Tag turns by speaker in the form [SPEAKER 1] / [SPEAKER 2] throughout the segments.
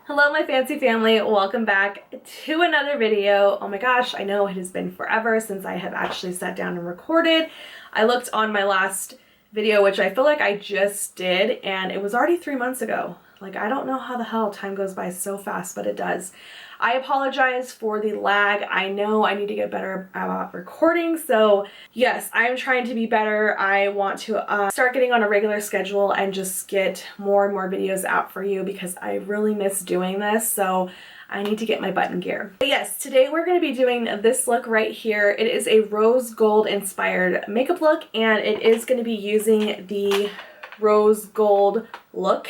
[SPEAKER 1] Hello my fancy family, welcome back to another video. Oh my gosh, I know it has been forever since I have actually sat down and recorded. I looked on my last video, which I feel like I just did, and it was already 3 months ago. Like, I don't know how the hell time goes by so fast, but it does. I apologize for the lag. I know I need to get better about recording, so yes, I'm trying to be better. I want to start getting on a regular schedule and just get more and more videos out for you because I really miss doing this, so I need to get my butt in gear. But yes, today we're going to be doing this look right here. It is a rose gold inspired makeup look, and it is going to be using the Rosegold look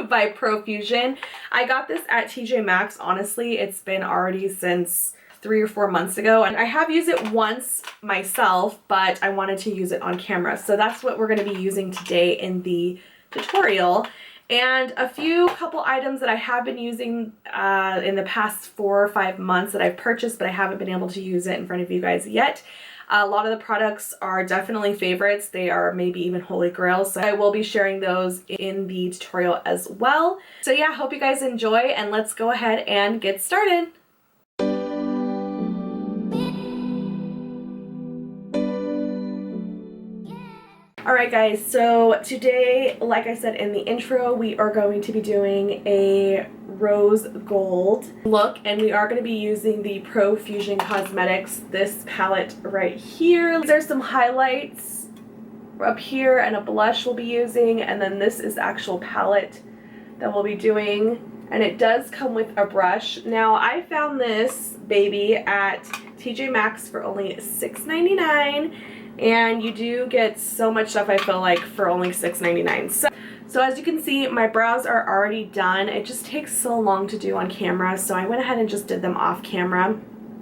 [SPEAKER 1] by Profusion. I got this at TJ Maxx. Honestly, it's been already since 3 or 4 months ago, and I have used it once myself, but I wanted to use it on camera. So that's what we're going to be using today in the tutorial. And a couple items that I have been using in the past 4 or 5 months that I've purchased, but I haven't been able to use it in front of you guys yet. A lot of the products are definitely favorites. They are maybe even holy grails, so I will be sharing those in the tutorial as well. So yeah, hope you guys enjoy, and let's go ahead and get started. Alright guys, so today, like I said in the intro, we are going to be doing a rose gold look, and we are going to be using the Profusion Cosmetics, this palette right here. These are some highlights up here and a blush we'll be using, and then this is the actual palette that we'll be doing, and it does come with a brush. Now I found this baby at TJ Maxx for only $6.99. and you do get so much stuff, I feel like, for only $6.99. So as you can see, my brows are already done. It just takes so long to do on camera, so I went ahead and just did them off camera.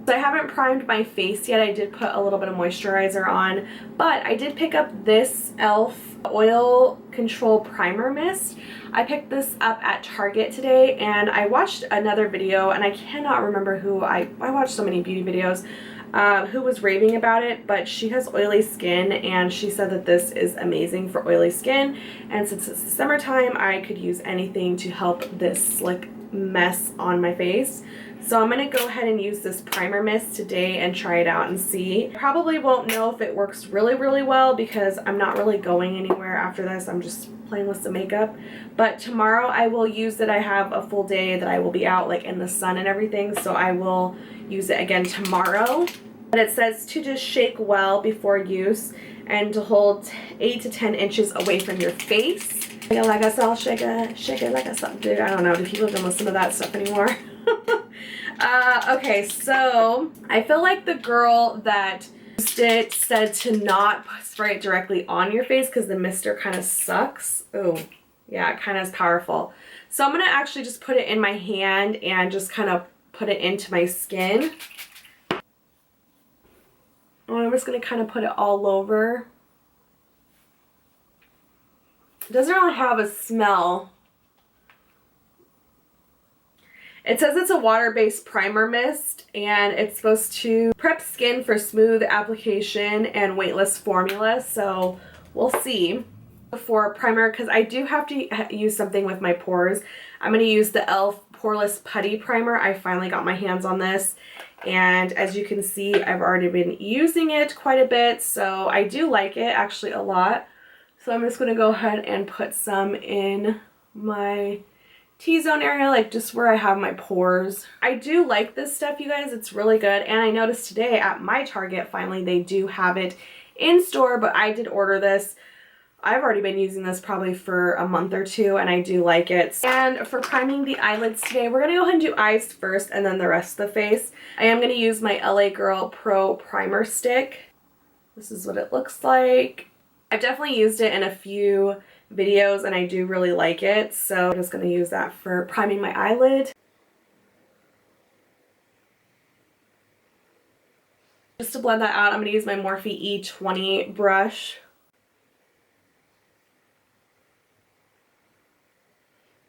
[SPEAKER 1] So I haven't primed my face yet. I did put a little bit of moisturizer on, but I did pick up this e.l.f. Oil Control Primer Mist. I picked this up at Target today, and I watched another video, and I cannot remember who. I watched so many beauty videos. Who was raving about it, but she has oily skin, and she said that this is amazing for oily skin, and since it's the summertime, I could use anything to help this slick mess on my face. So I'm going to go ahead and use this primer mist today and try it out and see. Probably won't know if it works really well because I'm not really going anywhere after this. I'm just playing with some makeup, but tomorrow I will use it. I have a full day that I will be out like in the sun and everything, so I will use it again tomorrow. But it says to just shake well before use and to hold 8 to 10 inches away from your face. Shake it like a salt, shake it like a salt. Dude, I don't know, do people even listen to that stuff anymore? Okay, so I feel like the girl that used it said to not spray it directly on your face because the mister kind of sucks. Oh, yeah, it kind of is powerful. So I'm going to actually just put it in my hand and just kind of put it into my skin. And I'm just going to kind of put it all over. It doesn't really have a smell. It says it's a water-based primer mist, and it's supposed to prep skin for smooth application and weightless formula, so we'll see. For primer, because I do have to use something with my pores, I'm going to use the e.l.f. Poreless Putty Primer. I finally got my hands on this, and as you can see, I've already been using it quite a bit, so I do like it actually a lot. So I'm just going to go ahead and put some in my T-zone area, like just where I have my pores. I do like this stuff, you guys. It's really good, and I noticed today at my Target, finally, they do have it in store, but I did order this. I've already been using this probably for a month or two, and I do like it. And for priming the eyelids today, we're going to go ahead and do eyes first and then the rest of the face. I am going to use my LA Girl Pro Primer Stick. This is what it looks like. I've definitely used it in a few videos, and I do really like it, so I'm just going to use that for priming my eyelid. Just to blend that out, I'm going to use my Morphe E20 brush.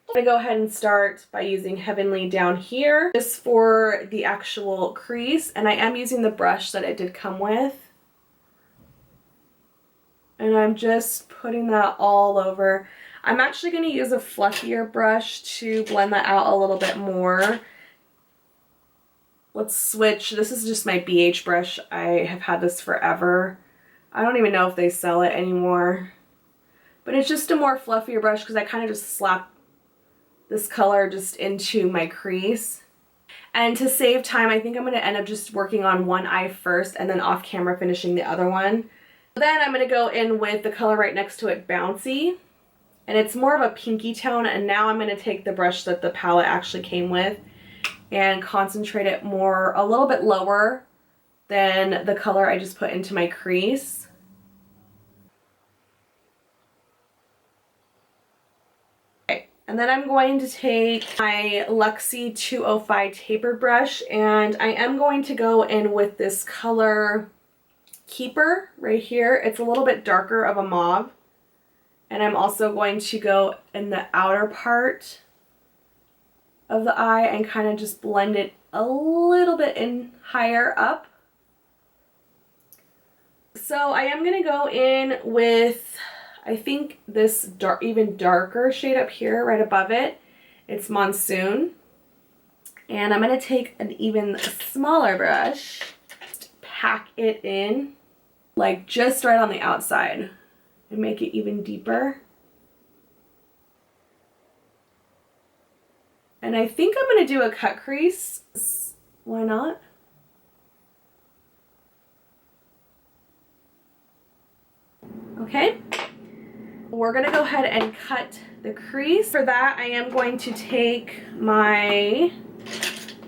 [SPEAKER 1] I'm going to go ahead and start by using Heavenly down here just for the actual crease, and I am using the brush that it did come with. And I'm just putting that all over. I'm actually going to use a fluffier brush to blend that out a little bit more. Let's switch. This is just my BH brush. I have had this forever. I don't even know if they sell it anymore. But it's just a more fluffier brush because I kind of just slap this color just into my crease. And to save time, I think I'm going to end up just working on one eye first and then off camera finishing the other one. Then I'm going to go in with the color right next to it, Bouncy. And it's more of a pinky tone. And now I'm going to take the brush that the palette actually came with and concentrate it more, a little bit lower than the color I just put into my crease. And then I'm going to take my Luxie 205 tapered brush, and I am going to go in with this color Keeper right here. It's a little bit darker of a mauve. And I'm also going to go in the outer part of the eye and kind of just blend it a little bit in higher up. So I am going to go in with, I think, this even darker shade up here right above it. It's Monsoon. And I'm going to take an even smaller brush, pack it in, like just right on the outside, and make it even deeper. And I think I'm going to do a cut crease. Why not? Okay. We're going to go ahead and cut the crease. For that, I am going to take my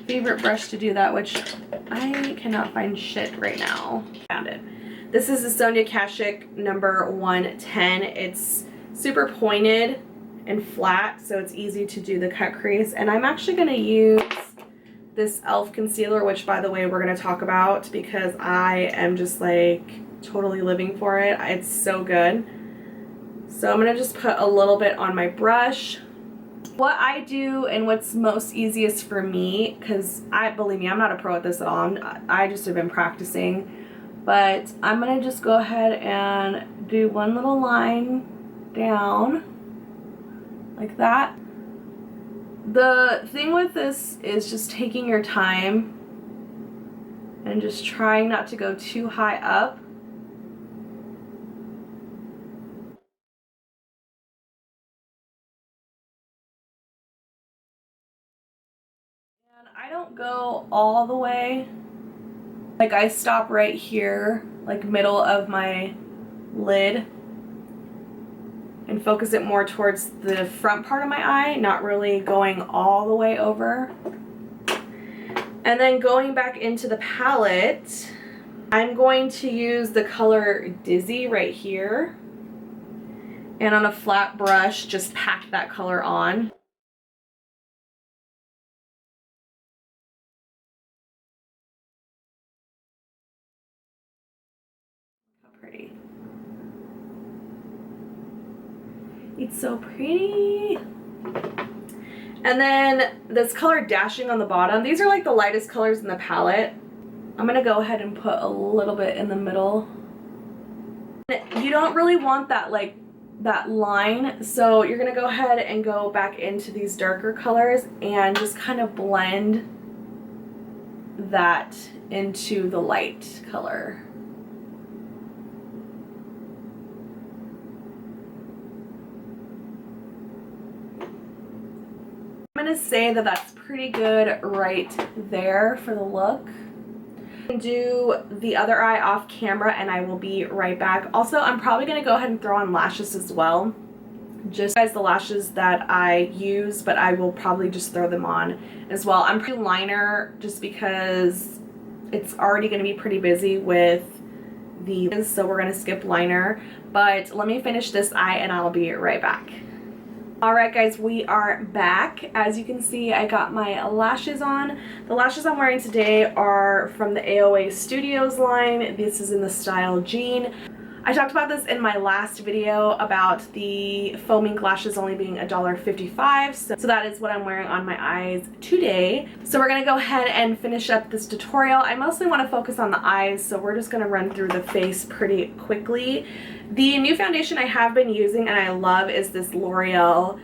[SPEAKER 1] favorite brush to do that, which I cannot find shit right now. Found it. This is the Sonia Kashuk number 110. It's super pointed and flat, so it's easy to do the cut crease. And I'm actually going to use this e.l.f. concealer, which, by the way, we're going to talk about because I am just like totally living for it. It's so good. So I'm going to just put a little bit on my brush. What I do and what's most easiest for me, because believe me, I'm not a pro at this at all. I just have been practicing. But I'm going to just go ahead and do one little line down like that. The thing with this is just taking your time and just trying not to go too high up. And I don't go all the way. Like, I stop right here, like middle of my lid, and focus it more towards the front part of my eye, not really going all the way over. And then going back into the palette, I'm going to use the color Dizzy right here, and on a flat brush, just pack that color on. Pretty. It's so pretty. And then this color Dashing on the bottom. These are like the lightest colors in the palette. I'm gonna go ahead and put a little bit in the middle. You don't really want that that line, so you're gonna go ahead and go back into these darker colors and just kind of blend that into the light color. I'm going to say that that's pretty good right there for the look. Do the other eye off camera and I will be right back. Also, I'm probably going to go ahead and throw on lashes as well. Just as the lashes that I use, but I will probably just throw them on as well. I'm pretty liner just because it's already going to be pretty busy with these, so we're going to skip liner. But let me finish this eye and I'll be right back. Alright guys, we are back. As you can see, I got my lashes on. The lashes I'm wearing today are from the AOA Studios line. This is in the style Jean. I talked about this in my last video about the foaming lashes only being $1.55, so that is what I'm wearing on my eyes today. So we're going to go ahead and finish up this tutorial. I mostly want to focus on the eyes, so we're just going to run through the face pretty quickly. The new foundation I have been using and I love is this L'Oreal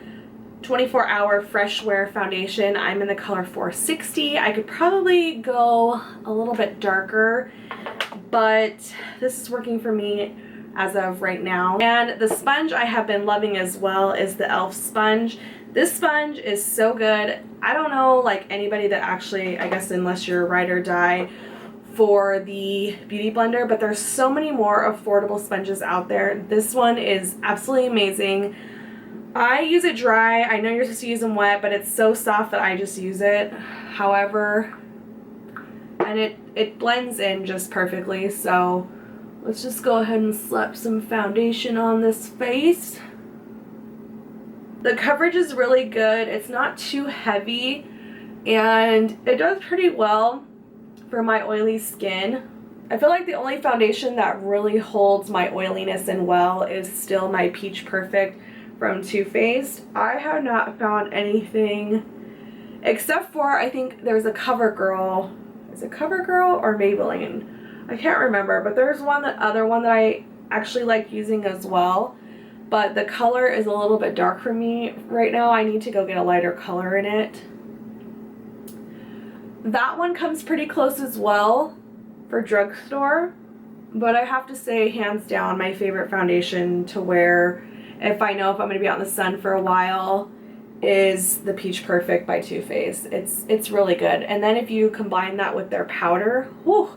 [SPEAKER 1] 24-hour fresh wear foundation. I'm in the color 460. I could probably go a little bit darker, but this is working for me as of right now. And the sponge I have been loving as well is the e.l.f. sponge. This sponge is so good. I don't know like anybody that actually, I guess unless you're ride or die for the beauty blender, but there's so many more affordable sponges out there. This one is absolutely amazing. I use it dry. I know you're supposed to use them wet, but it's so soft that I just use it however, and it blends in just perfectly. So let's just go ahead and slap some foundation on this face. The coverage is really good. It's not too heavy and it does pretty well for my oily skin. I feel like the only foundation that really holds my oiliness in well is still my Peach Perfect from Too Faced. I have not found anything except for, I think there's a CoverGirl. Is it CoverGirl or Maybelline? I can't remember, but there's other one that I actually like using as well, but the color is a little bit dark for me right now. I need to go get a lighter color in it. That one comes pretty close as well for drugstore, but I have to say hands down my favorite foundation to wear if I know if I'm going to be out in the sun for a while is the Peach Perfect by Too Faced. It's really good. And then if you combine that with their powder, whew,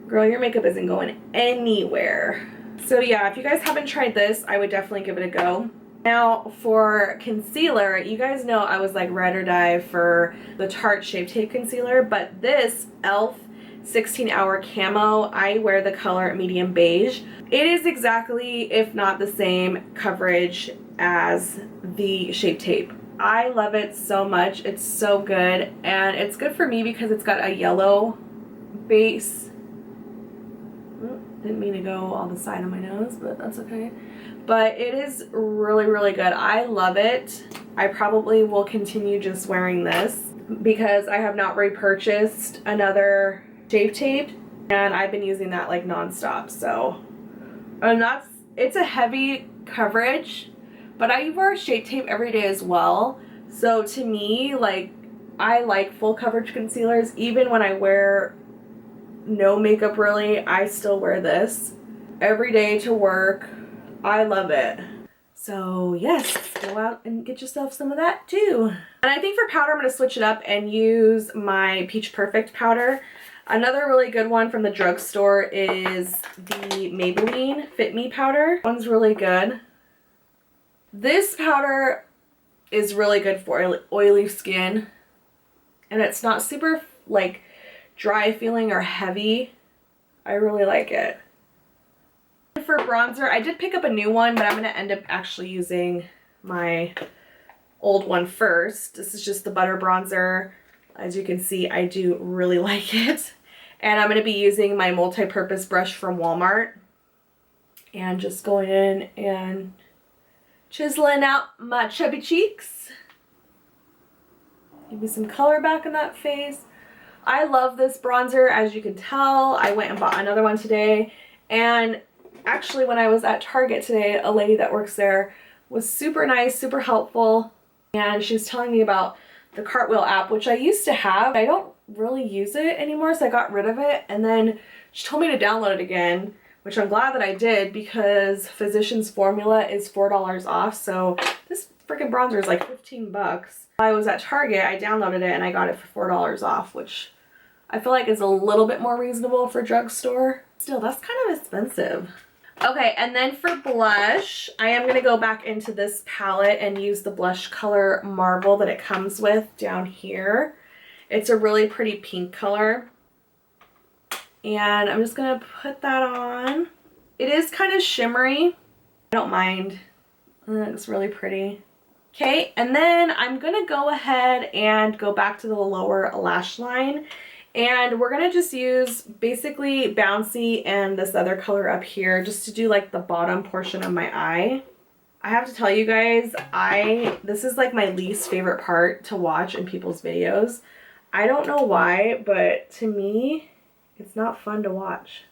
[SPEAKER 1] girl, your makeup isn't going anywhere. So yeah, if you guys haven't tried this, I would definitely give it a go. Now for concealer, you guys know I was like ride or die for the Tarte Shape Tape concealer, but this e.l.f. 16-hour camo, I wear the color medium beige. It is exactly, if not the same coverage as the Shape Tape. I love it so much. It's so good, and it's good for me because it's got a yellow base. Didn't mean to go all the side of my nose, but that's okay. But it is really, really good. I love it. I probably will continue just wearing this because I have not repurchased another Shape Tape, and I've been using that like nonstop. So, and it's a heavy coverage, but I wear Shape Tape every day as well. So to me, like, I like full coverage concealers. Even when I wear no makeup really, I still wear this every day to work. I love it. So yes, go out and get yourself some of that too. And I think for powder, I'm going to switch it up and use my Peach Perfect powder. Another really good one from the drugstore is the Maybelline Fit Me powder. That one's really good. This powder is really good for oily skin, and it's not super like dry feeling or heavy. I really like it. For bronzer, I did pick up a new one, but I'm going to end up actually using my old one first. This is just the butter bronzer. As you can see, I do really like it. And I'm going to be using my multi-purpose brush from Walmart and just going in and chiseling out my chubby cheeks. Give me some color back in that face. I love this bronzer, as you can tell. I went and bought another one today, and actually when I was at Target today, a lady that works there was super nice, super helpful, and she was telling me about the Cartwheel app, which I used to have. I don't really use it anymore, so I got rid of it, and then she told me to download it again, which I'm glad that I did because Physicians Formula is $4 off, so this freaking bronzer is like 15 bucks. I was at Target, I downloaded it, and I got it for $4 off, which I feel like is a little bit more reasonable for drugstore. Still, that's kind of expensive. Okay, and then for blush, I am going to go back into this palette and use the blush color Marble that it comes with down here. It's a really pretty pink color. And I'm just going to put that on. It is kind of shimmery. I don't mind. It looks really pretty. Okay, and then I'm going to go ahead and go back to the lower lash line And we're gonna just use basically Bouncy and this other color up here just to do like the bottom portion of my eye. I have to tell you guys, this is like my least favorite part to watch in people's videos. I don't know why, but to me, it's not fun to watch.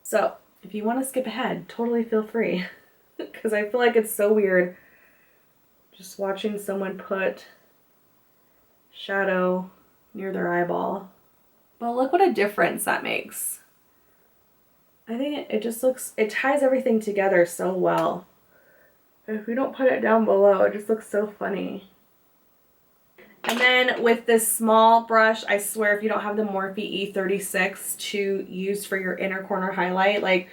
[SPEAKER 1] So if you want to skip ahead, totally feel free. Because I feel like it's so weird just watching someone put shadow near their eyeball. But look what a difference that makes. I think it just looks, it ties everything together so well. If we don't put it down below, it just looks so funny. And then with this small brush, I swear if you don't have the Morphe E36 to use for your inner corner highlight, like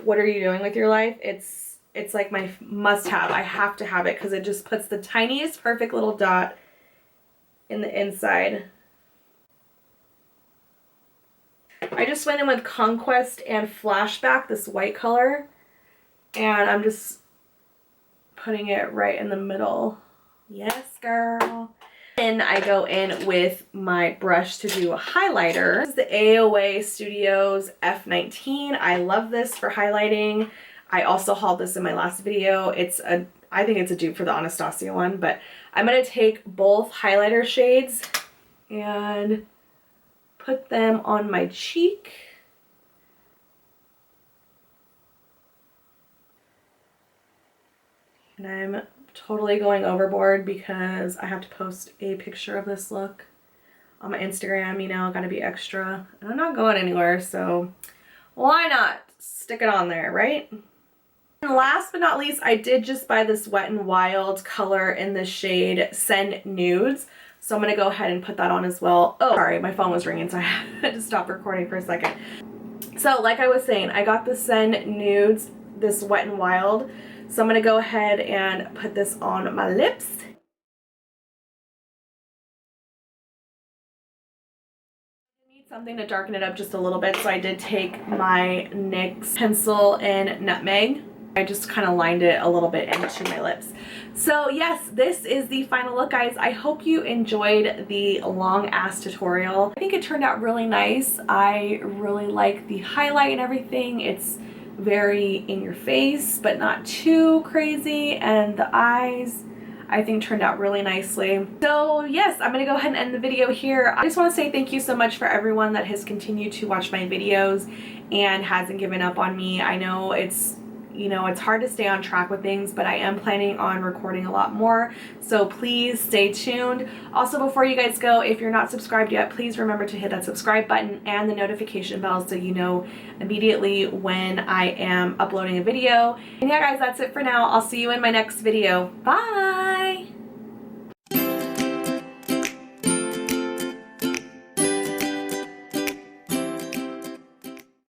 [SPEAKER 1] what are you doing with your life? It's like my must have. I have to have it because it just puts the tiniest perfect little dot in the inside. I just went in with Conquest and Flashback, this white color, and I'm just putting it right in the middle. Yes, girl. Then I go in with my brush to do a highlighter. This is the AOA Studios F19. I love this for highlighting. I also hauled this in my last video. I think it's a dupe for the Anastasia one, but I'm going to take both highlighter shades and put them on my cheek. And I'm totally going overboard because I have to post a picture of this look on my Instagram, you know, gotta be extra. And I'm not going anywhere, so why not stick it on there, right? And last but not least, I did just buy this Wet n Wild color in the shade Send Nudes. So I'm gonna go ahead and put that on as well. Oh, sorry, my phone was ringing, so I had to stop recording for a second. So like I was saying, I got the Send Nudes, this Wet n Wild. So I'm gonna go ahead and put this on my lips. I need something to darken it up just a little bit, so I did take my NYX pencil in Nutmeg. I just kind of lined it a little bit into my lips. So yes, this is the final look, guys. I hope you enjoyed the long ass tutorial. I think it turned out really nice. I really like the highlight and everything. It's very in your face, but not too crazy. And the eyes, I think, turned out really nicely. So yes, I'm gonna go ahead and end the video here. I just want to say thank you so much for everyone that has continued to watch my videos and hasn't given up on me. I know it's hard to stay on track with things, but I am planning on recording a lot more, so please stay tuned. Also, before you guys go, if you're not subscribed yet, please remember to hit that subscribe button and the notification bell so you know immediately when I am uploading a video. And yeah, guys, that's it for now. I'll see you in my next video. Bye!